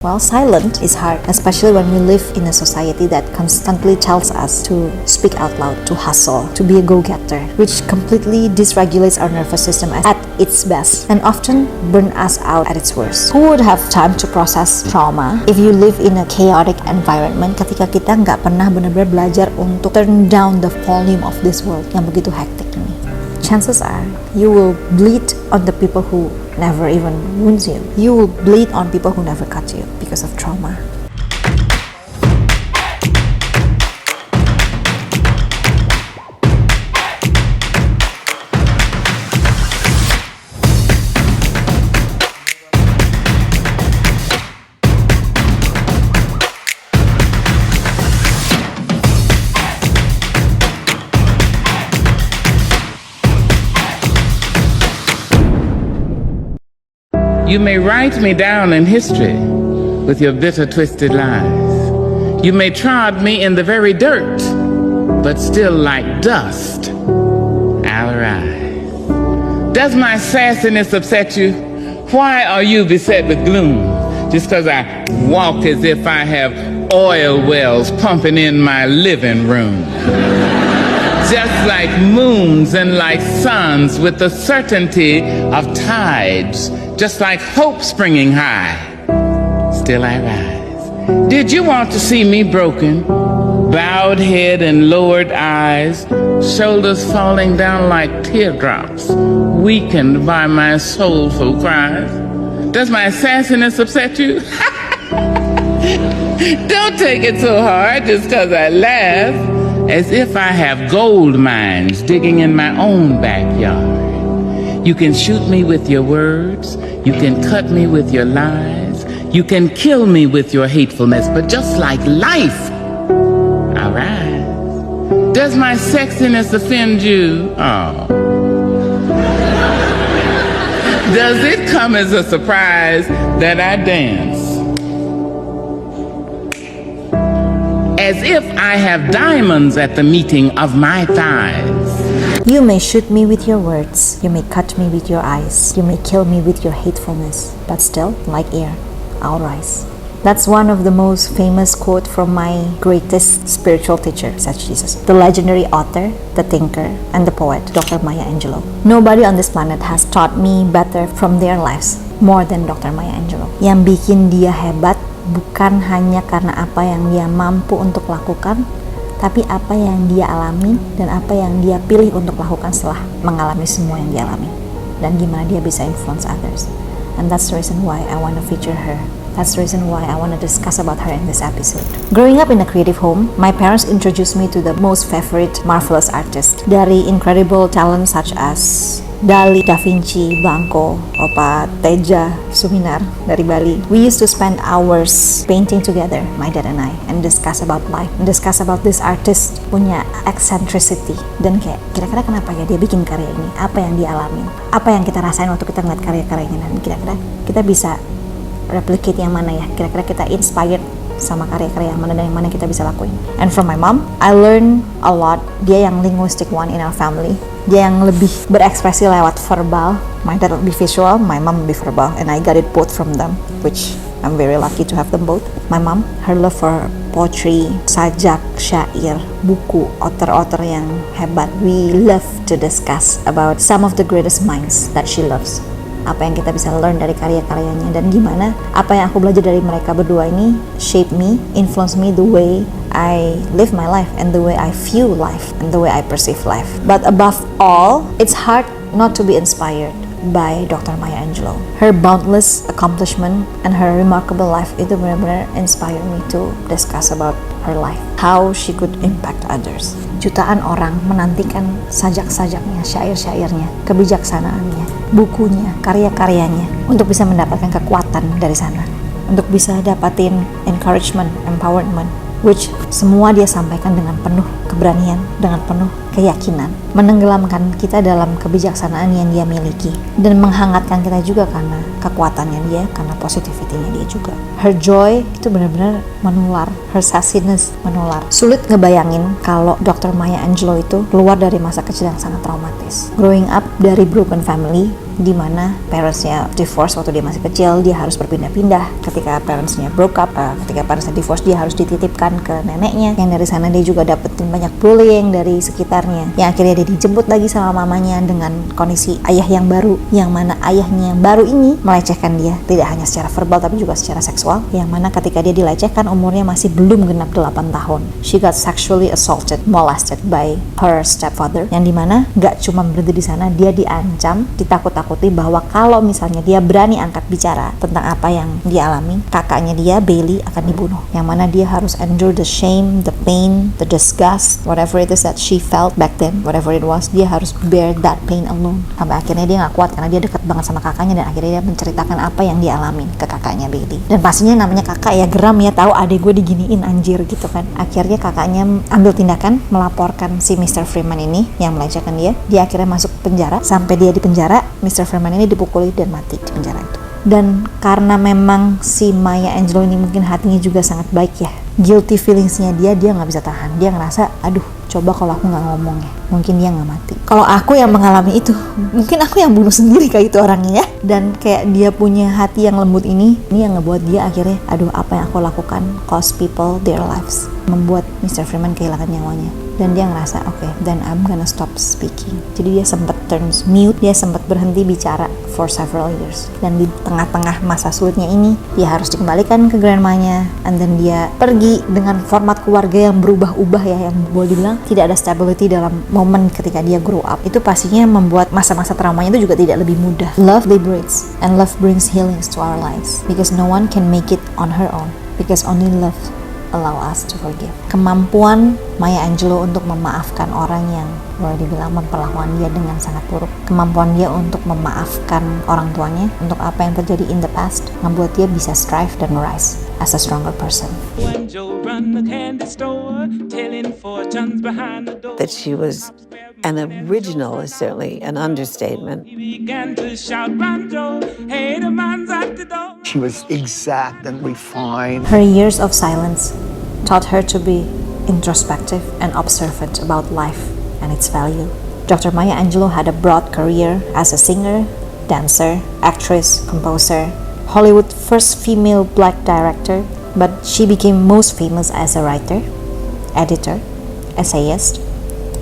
Well, silent is hard, especially when we live in a society that constantly tells us to speak out loud, to hustle, to be a go-getter, which completely dysregulates our nervous system at its best and often burn us out at its worst. Who would have time to process trauma if you live in a chaotic environment ketika kita nggak pernah benar-benar belajar untuk turn down the volume of this world yang begitu hektik ini? Chances are you will bleed on the people who never even wounds you. You will bleed on people who never cut you because of trauma. You may write me down in history with your bitter, twisted lies. You may trod me in the very dirt, but still like dust, I'll rise. Does my sassiness upset you? Why are you beset with gloom? Just because I walk as if I have oil wells pumping in my living room. Just like moons and like suns with the certainty of tides, just like hope springing high, still I rise. Did you want to see me broken, bowed head and lowered eyes, shoulders falling down like teardrops, weakened by my soulful cries? Does my sassiness upset you? Don't take it so hard just because I laugh, as if I have gold mines digging in my own backyard. You can shoot me with your words, you can cut me with your lies, you can kill me with your hatefulness, but just like life, I rise. Does my sexiness offend you? Oh. Does it come as a surprise that I dance as if I have diamonds at the meeting of my thighs? You may shoot me with your words, you may cut me with your eyes, you may kill me with your hatefulness, but still, like air, I'll rise. That's one of the most famous quote from my greatest spiritual teacher, said Jesus, the legendary author, the thinker, and the poet, Dr. Maya Angelou. Nobody on this planet has taught me better from their lives more than Dr. Maya Angelou. Yang bikin dia hebat bukan hanya karena apa yang dia mampu untuk lakukan, tapi apa yang dia alami dan apa yang dia pilih untuk lakukan setelah mengalami semua yang dia alami, dan gimana dia bisa influence others. And that's the reason why I want to feature her. That's the reason why I want to discuss about her in this episode. Growing up in a creative home, my parents introduced me to the most favorite marvelous artists. Dari incredible talent such as Dali, Da Vinci, Blanco, Opa Teja, Suminar dari Bali. We used to spend hours painting together, my dad and I, and discuss about life, and discuss about this artist punya eccentricity, dan kayak kira-kira kenapa ya dia bikin karya ini, apa yang dia alamin, apa yang kita rasain waktu kita ngeliat karya-karyanya, dan kira-kira kita bisa replicate yang mana ya, kira-kira kita inspired sama karya-karya yang mana dan yang mana kita bisa lakuin. And from my mom, I learned a lot. Dia yang linguistic one in our family. Dia yang lebih berekspresi lewat verbal. My dad lebih visual, my mom lebih verbal, and I got it both from them, which I'm very lucky to have them both. My mom, her love for poetry, sajak, syair, buku, author-author yang hebat. We love to discuss about some of the greatest minds that she loves. Apa yang kita bisa learn dari karya-karyanya, dan gimana apa yang aku belajar dari mereka berdua ini shape me, influence me the way I live my life and the way I view life and the way I perceive life. But above all, it's hard not to be inspired by Dr. Maya Angelou. Her boundless accomplishment and her remarkable life itu benar-benar inspire me to discuss about her life, how she could impact others. Jutaan orang menantikan sajak-sajaknya, syair-syairnya, kebijaksanaannya, bukunya, karya-karyanya untuk bisa mendapatkan kekuatan dari sana, untuk bisa dapatin encouragement, empowerment, which semua dia sampaikan dengan penuh keberanian, dengan penuh keyakinan, menenggelamkan kita dalam kebijaksanaan yang dia miliki, dan menghangatkan kita juga karena kekuatannya dia, karena positivity-nya dia juga. Her joy itu benar-benar menular, her sassiness menular. Sulit ngebayangin kalau Dr. Maya Angelou itu keluar dari masa kecil yang sangat traumatis. Growing up dari broken family, di mana parentsnya divorce waktu dia masih kecil, dia harus berpindah-pindah. Ketika parentsnya broke up, ketika parentsnya divorce, dia harus dititipkan ke neneknya, yang dari sana dia juga dapetin banyak bullying dari sekitarnya, yang akhirnya dia dijemput lagi sama mamanya dengan kondisi ayah yang baru, yang mana ayahnya yang baru ini melecehkan dia, tidak hanya secara verbal tapi juga secara seksual, yang mana ketika dia dilecehkan umurnya masih belum genap 8 tahun. She got sexually assaulted, molested by her stepfather, yang dimana gak cuma berhenti di sana, dia diancam, ditakut-takuti bahwa kalau misalnya dia berani angkat bicara tentang apa yang dia alami, kakaknya dia, Bailey, akan dibunuh, yang mana dia harus endure the shame, the pain, the disgust, whatever it is that she felt back then, whatever it was, dia harus bear that pain alone. Sampai akhirnya dia gak kuat karena dia dekat banget sama kakaknya, dan akhirnya dia menceritakan apa yang dia alamin ke kakaknya Bailey. Dan pastinya namanya kakak ya, geram ya, tahu adek gue diginiin anjir gitu kan. Akhirnya kakaknya ambil tindakan melaporkan si Mr. Freeman ini yang melecehkan dia. Dia akhirnya masuk penjara. Sampai dia di penjara, Mr. Freeman ini dipukuli dan mati di penjara itu. Dan karena memang si Maya Angelou ini mungkin hatinya juga sangat baik ya, guilty feelingsnya dia nggak bisa tahan. Dia ngerasa, aduh, coba kalau aku nggak ngomong ya, mungkin dia nggak mati. Kalau aku yang mengalami itu, mungkin aku yang bunuh sendiri kayak itu orangnya ya. Dan kayak dia punya hati yang lembut ini yang ngebuat dia akhirnya, aduh, apa yang aku lakukan cost people their lives, membuat Mr. Freeman kehilangan nyawanya. Dan dia ngerasa, okay, then I'm gonna stop speaking. Jadi dia sempat turns mute, dia sempat berhenti bicara for several years. Dan di tengah-tengah masa sulitnya ini, dia harus dikembalikan ke grandmanya, and then dia pergi dengan format keluarga yang berubah-ubah ya, yang boleh dibilang tidak ada stability dalam momen ketika dia grow up. Itu pastinya membuat masa-masa traumanya itu juga tidak lebih mudah. Love liberates, and love brings healings to our lives, because no one can make it on her own, because only love allow us to forgive. Kemampuan Maya Angelou untuk memaafkan orang yang boleh dibilang memperlakukan dia dengan sangat buruk, kemampuan dia untuk memaafkan orang tuanya untuk apa yang terjadi in the past, membuat dia bisa strive dan rise as a stronger person. That she was an original is certainly an understatement. She was exact and refined. Her years of silence taught her to be introspective and observant about life and its value. Dr. Maya Angelou had a broad career as a singer, dancer, actress, composer, Hollywood's first female black director, but she became most famous as a writer, editor, essayist,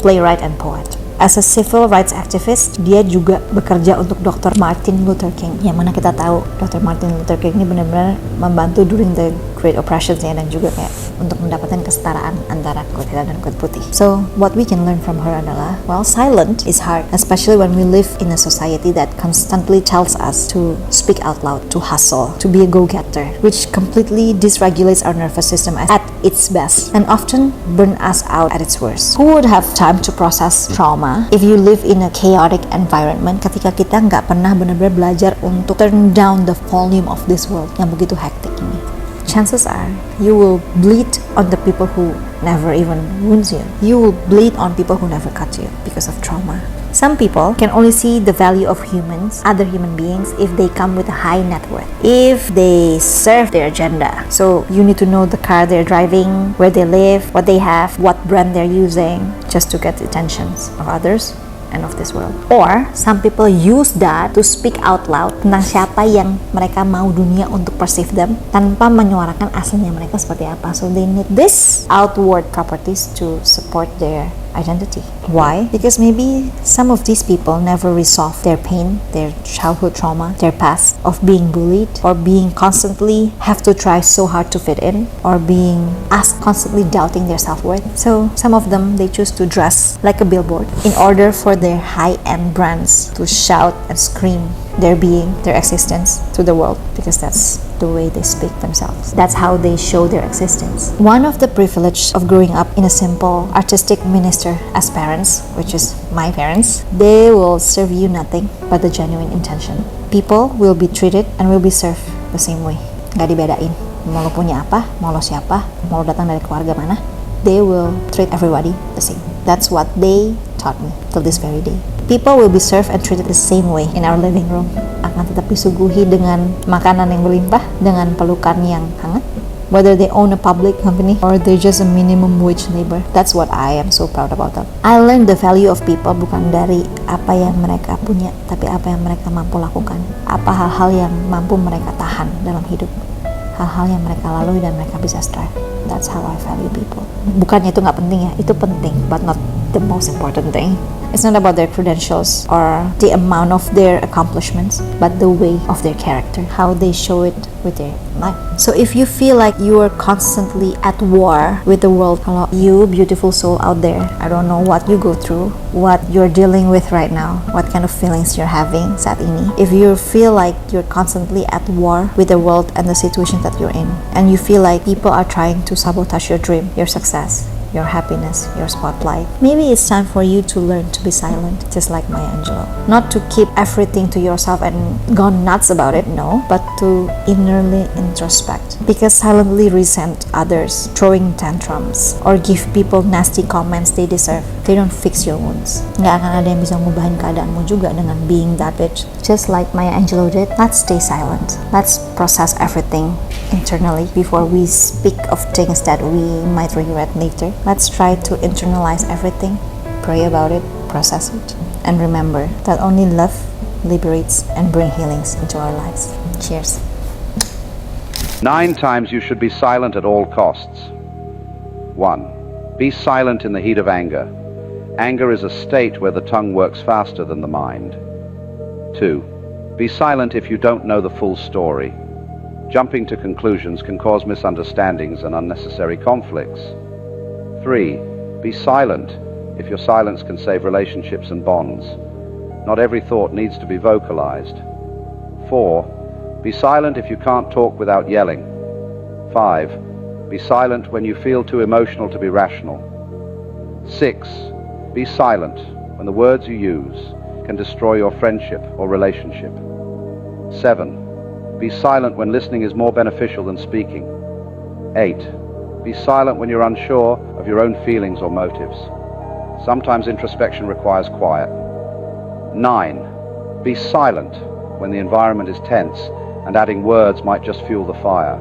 playwright, and poet. As a civil rights activist, dia juga bekerja untuk Dr. Martin Luther King, yang mana kita tahu Dr. Martin Luther King ini benar-benar membantu during the Great Oppressions ya, dan juga kayak untuk mendapatkan kesetaraan antara kulit hitam dan kulit putih. So, what we can learn from her adalah, well, silent is hard, especially when we live in a society that constantly tells us to speak out loud, to hustle, to be a go-getter, which completely dysregulates our nervous system at its best, and often burn us out at its worst. Who would have time to process trauma if you live in a chaotic environment, ketika kita nggak pernah benar-benar belajar untuk turn down the volume of this world yang begitu hectic ini? Chances are you will bleed on the people who never even wounds you. You will bleed on people who never cut you because of trauma. Some people can only see the value of humans, other human beings, if they come with a high net worth, if they serve their agenda. So you need to know the car they're driving, where they live, what they have, what brand they're using, just to get the attentions of others and of this world. Or some people use that to speak out loud tentang siapa yang mereka mau dunia untuk perceive them, tanpa menyuarakan aslinya mereka seperti apa. So they need this outward properties to support their identity. Why? Because maybe some of these people never resolve their pain, their childhood trauma, their past of being bullied, or being constantly have to try so hard to fit in, or being asked constantly doubting their self-worth. So some of them, they choose to dress like a billboard in order for their high-end brands to shout and scream their being, their existence to the world, because that's the way they speak themselves. That's how they show their existence. One of the privilege of growing up in a simple artistic minister as parents, which is my parents, they will serve you nothing but the genuine intention. People will be treated and will be served the same way. Gak dibedain. Mau lo punya apa, mau lo siapa, mau lo datang dari keluarga mana, they will treat everybody the same. That's what they taught me till this very day. People will be served and treated the same way in our living room. Akan tetap disuguhi dengan makanan yang berlimpah, dengan pelukan yang hangat, whether they own a public company or they're just a minimum wage labor. That's what I am so proud about them. I learned the value of people bukan dari apa yang mereka punya, tapi apa yang mereka mampu lakukan. Apa hal-hal yang mampu mereka tahan dalam hidup. Hal-hal yang mereka lalui dan mereka bisa strive. That's how I value people. Bukannya itu nggak penting ya, itu penting, but not the most important thing. It's not about their credentials or the amount of their accomplishments, but the way of their character, how they show it with their life. So if you feel like you are constantly at war with the world, hello, you beautiful soul out there, I don't know what you go through, what you're dealing with right now, what kind of feelings you're having saat ini. If you feel like you're constantly at war with the world and the situation that you're in, and you feel like people are trying to sabotage your dream, your success, your happiness, your spotlight, maybe it's time for you to learn to be silent, just like Maya Angelou. Not to keep everything to yourself and go nuts about it, no, but to innerly introspect. Because silently resent others, throwing tantrums, or give people nasty comments they deserve, they don't fix your wounds. Nggak akan ada yang bisa ngubahin keadaanmu juga dengan being that bitch. Just like Maya Angelou did, let's stay silent. Let's process everything internally before we speak of things that we might regret later. Let's try to internalize everything, pray about it, process it, and remember that only love liberates and brings healings into our lives. Cheers. 9 times you should be silent at all costs. 1. Be silent in the heat of anger. Anger is a state where the tongue works faster than the mind. 2. Be silent if you don't know the full story. Jumping to conclusions can cause misunderstandings and unnecessary conflicts. 3. Be silent if your silence can save relationships and bonds. Not every thought needs to be vocalized. 4. Be silent if you can't talk without yelling. 5. Be silent when you feel too emotional to be rational. 6. Be silent when the words you use can destroy your friendship or relationship. 7. Be silent when listening is more beneficial than speaking. 8. Be silent when you're unsure of your own feelings or motives. Sometimes introspection requires quiet. 9. Be silent when the environment is tense and adding words might just fuel the fire.